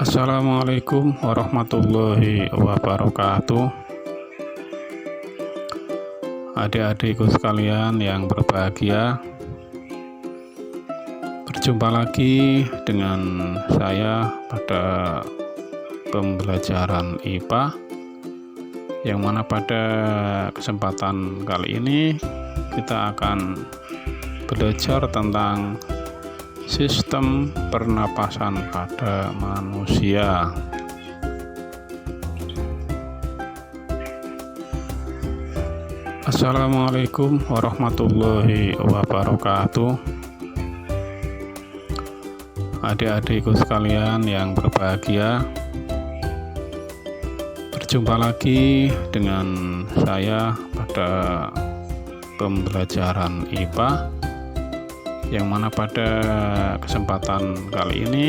Assalamualaikum warahmatullahi wabarakatuh. Adik-adikku sekalian yang berbahagia, berjumpa lagi dengan saya pada pembelajaran IPA, yang mana pada kesempatan kali ini kita akan belajar tentang sistem pernapasan pada manusia. Assalamualaikum warahmatullahi wabarakatuh. Adik-adikku sekalian yang berbahagia, berjumpa lagi dengan saya pada pembelajaran IPA, yang mana pada kesempatan kali ini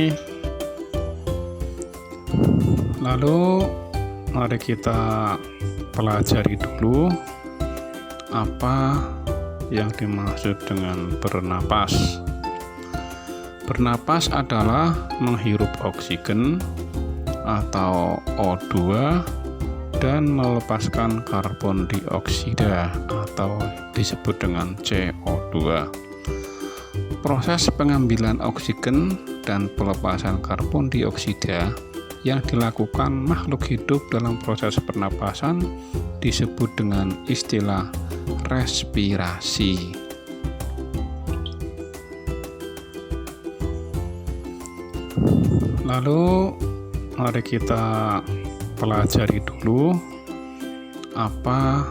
mari kita pelajari dulu apa yang dimaksud dengan bernapas. Bernapas adalah menghirup oksigen atau O2 dan melepaskan karbon dioksida atau disebut dengan CO2. Proses pengambilan oksigen dan pelepasan karbon dioksida yang dilakukan makhluk hidup dalam proses pernapasan disebut dengan istilah respirasi. Lalu mari kita pelajari dulu apa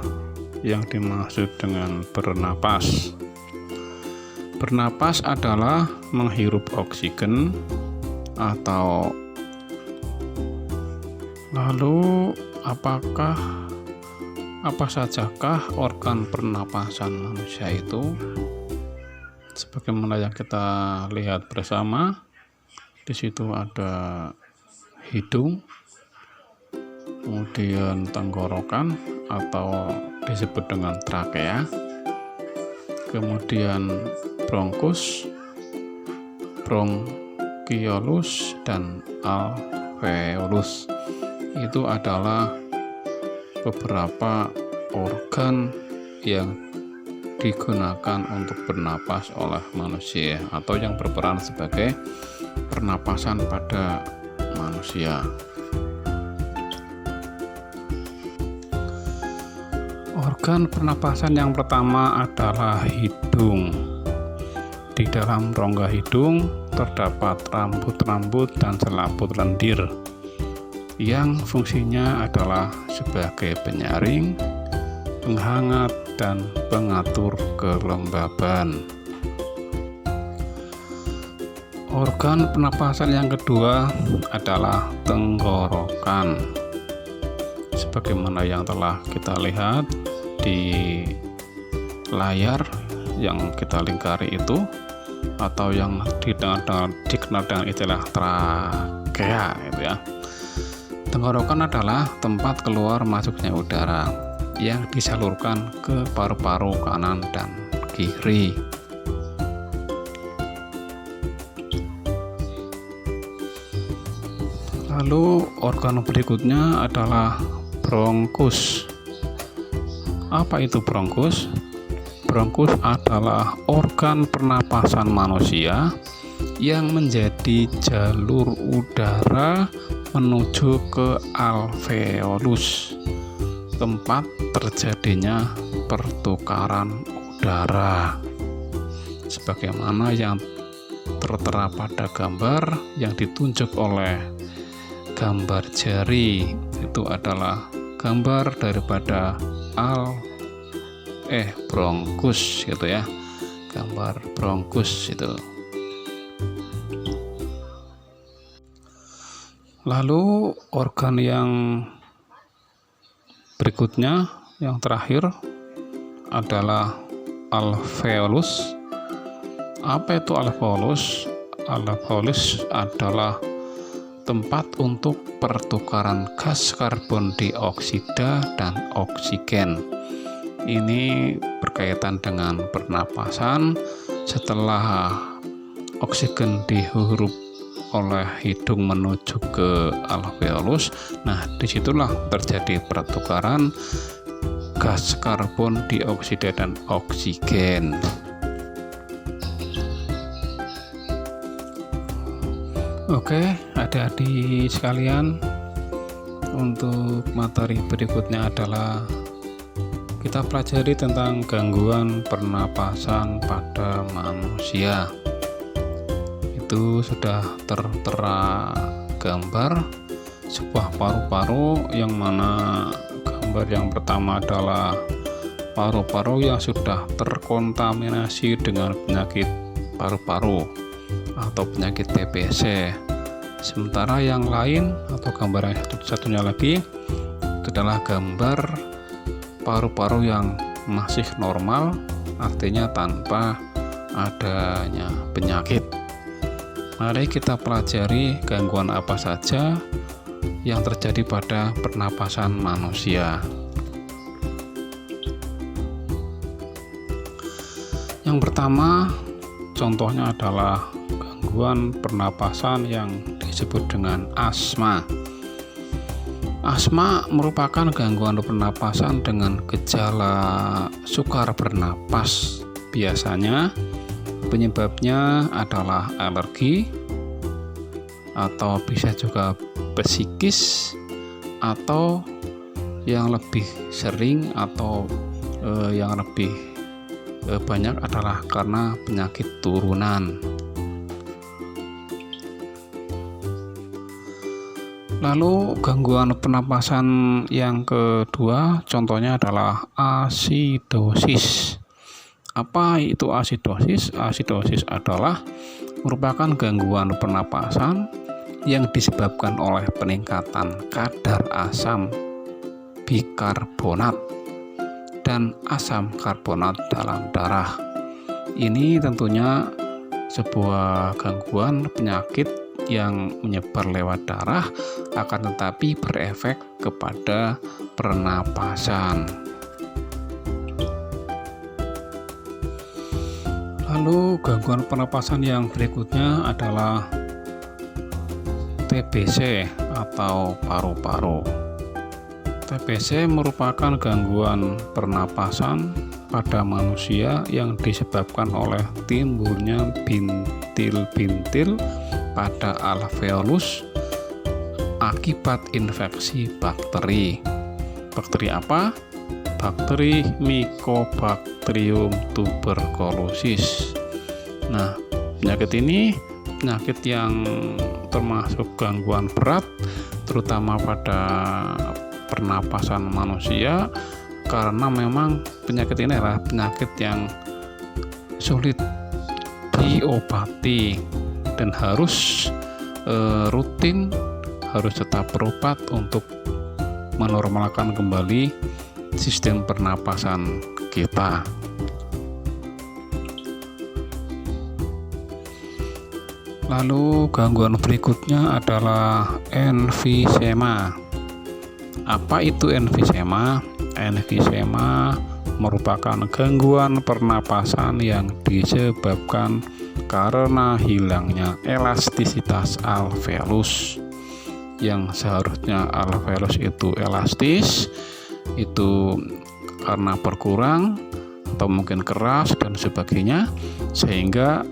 yang dimaksud dengan bernapas. Bernapas adalah menghirup oksigen atau apa sajakah organ pernapasan manusia itu? Sebagaimana yang kita lihat bersama, di situ ada hidung, kemudian tenggorokan atau disebut dengan trakea, kemudian bronkus, bronkiolus, dan alveolus. Itu adalah beberapa organ yang digunakan untuk bernapas oleh manusia atau yang berperan sebagai pernapasan pada manusia. Organ pernapasan yang pertama adalah hidung. Di dalam rongga hidung terdapat rambut-rambut dan selaput lendir yang fungsinya adalah sebagai penyaring, penghangat, dan pengatur kelembaban. Organ pernapasan yang kedua adalah tenggorokan. Sebagaimana yang telah kita lihat di layar yang kita lingkari itu, atau yang dikenal dengan istilah trakea itu ya. Tenggorokan adalah tempat keluar masuknya udara yang disalurkan ke paru-paru kanan dan kiri. Lalu organ berikutnya adalah bronkus. Apa itu bronkus? Bronkus adalah organ pernapasan manusia yang menjadi jalur udara menuju ke alveolus, tempat terjadinya pertukaran udara. Sebagaimana yang tertera pada gambar yang ditunjuk oleh gambar jari, itu adalah gambar daripada bronkus gitu ya, gambar bronkus itu. Lalu organ yang berikutnya, yang terakhir adalah alveolus. Apa itu alveolus? Alveolus adalah tempat untuk pertukaran gas karbon dioksida dan oksigen. Ini berkaitan dengan pernapasan. Setelah oksigen dihirup oleh hidung menuju ke alveolus. Nah, disitulah terjadi pertukaran gas karbon dioksida dan oksigen. Oke, adik-adik sekalian, untuk materi berikutnya adalah kita pelajari tentang gangguan pernapasan pada manusia. Itu sudah tertera gambar sebuah paru-paru, yang mana gambar yang pertama adalah paru-paru yang sudah terkontaminasi dengan penyakit paru-paru atau penyakit TBC. Sementara yang lain atau gambar yang satunya lagi itu adalah gambar paru-paru yang masih normal, artinya tanpa adanya penyakit. Mari kita pelajari gangguan apa saja yang terjadi pada pernapasan manusia. Yang pertama, contohnya adalah gangguan pernapasan yang disebut dengan asma. Asma merupakan gangguan pernapasan dengan gejala sukar bernapas. Biasanya penyebabnya adalah alergi, atau bisa juga psikis, atau yang lebih sering atau yang lebih banyak adalah karena penyakit turunan. Lalu gangguan pernapasan yang kedua contohnya adalah asidosis. Apa itu asidosis? Asidosis adalah merupakan gangguan pernapasan yang disebabkan oleh peningkatan kadar asam bikarbonat dan asam karbonat dalam darah. Ini tentunya sebuah gangguan penyakit yang menyebar lewat darah, akan tetapi berefek kepada pernapasan. Lalu gangguan pernapasan yang berikutnya adalah TBC atau paru-paru. TBC merupakan gangguan pernapasan pada manusia yang disebabkan oleh timbulnya bintil-bintil pada alveolus akibat infeksi bakteri. Bakteri apa? Bakteri Mycobacterium tuberculosis. Nah, penyakit ini penyakit yang termasuk gangguan berat, terutama pada pernapasan manusia, karena memang penyakit ini adalah penyakit yang sulit diobati dan harus rutin, harus tetap berobat untuk menormalkan kembali sistem pernapasan kita. Lalu gangguan berikutnya adalah emfisema. Apa itu emfisema? Emfisema merupakan gangguan pernapasan yang disebabkan karena hilangnya elastisitas alveolus. Yang seharusnya alveolus itu elastis, itu karena berkurang atau mungkin keras dan sebagainya, sehingga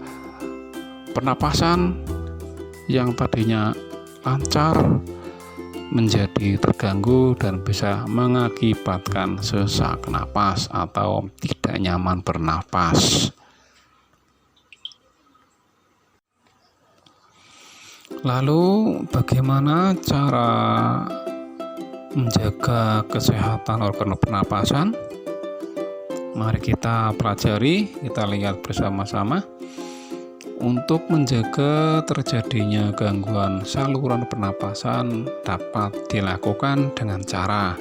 pernapasan yang tadinya lancar menjadi terganggu dan bisa mengakibatkan sesak napas atau tidak nyaman bernapas. Lalu bagaimana cara menjaga kesehatan organ pernapasan? Mari kita pelajari, kita lihat bersama-sama. Untuk menjaga terjadinya gangguan saluran pernapasan dapat dilakukan dengan cara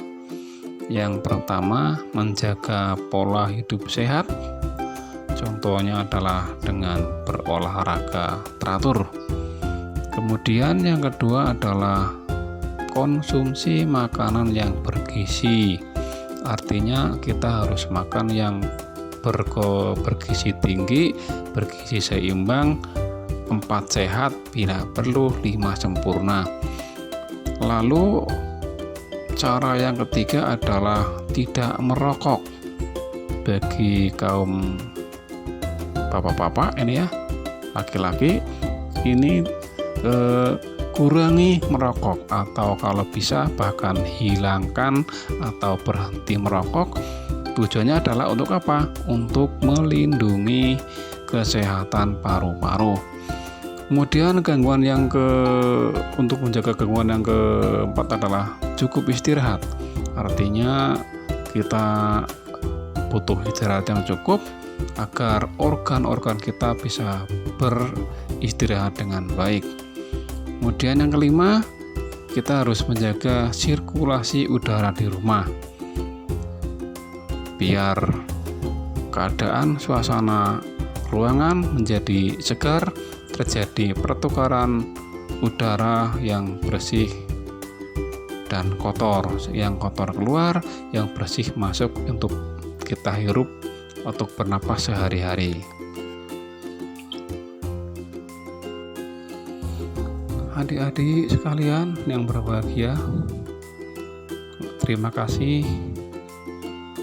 yang pertama, menjaga pola hidup sehat. Contohnya adalah dengan berolahraga teratur. Kemudian yang kedua adalah konsumsi makanan yang bergizi. Artinya kita harus makan yang bergizi tinggi, bergizi seimbang, 4 sehat, bila perlu 5 sempurna. Lalu cara yang ketiga adalah tidak merokok. Bagi kaum bapak-bapak ini ya, laki-laki ini kurangi merokok, atau kalau bisa bahkan hilangkan atau berhenti merokok. Tujuannya adalah untuk apa? Untuk melindungi kesehatan paru-paru. Kemudian untuk menjaga gangguan yang keempat adalah cukup istirahat. Artinya kita butuh istirahat yang cukup agar organ-organ kita bisa beristirahat dengan baik. Kemudian yang kelima, kita harus menjaga sirkulasi udara di rumah biar keadaan suasana ruangan menjadi segar, terjadi pertukaran udara yang bersih dan kotor, yang kotor keluar, yang bersih masuk untuk kita hirup untuk bernapas sehari-hari. Adik-adik sekalian yang berbahagia, terima kasih.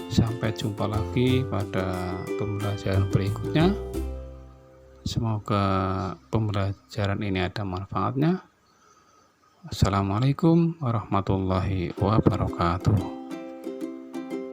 Sampai jumpa lagi pada pembelajaran berikutnya. Semoga pembelajaran ini ada manfaatnya. Assalamualaikum warahmatullahi wabarakatuh.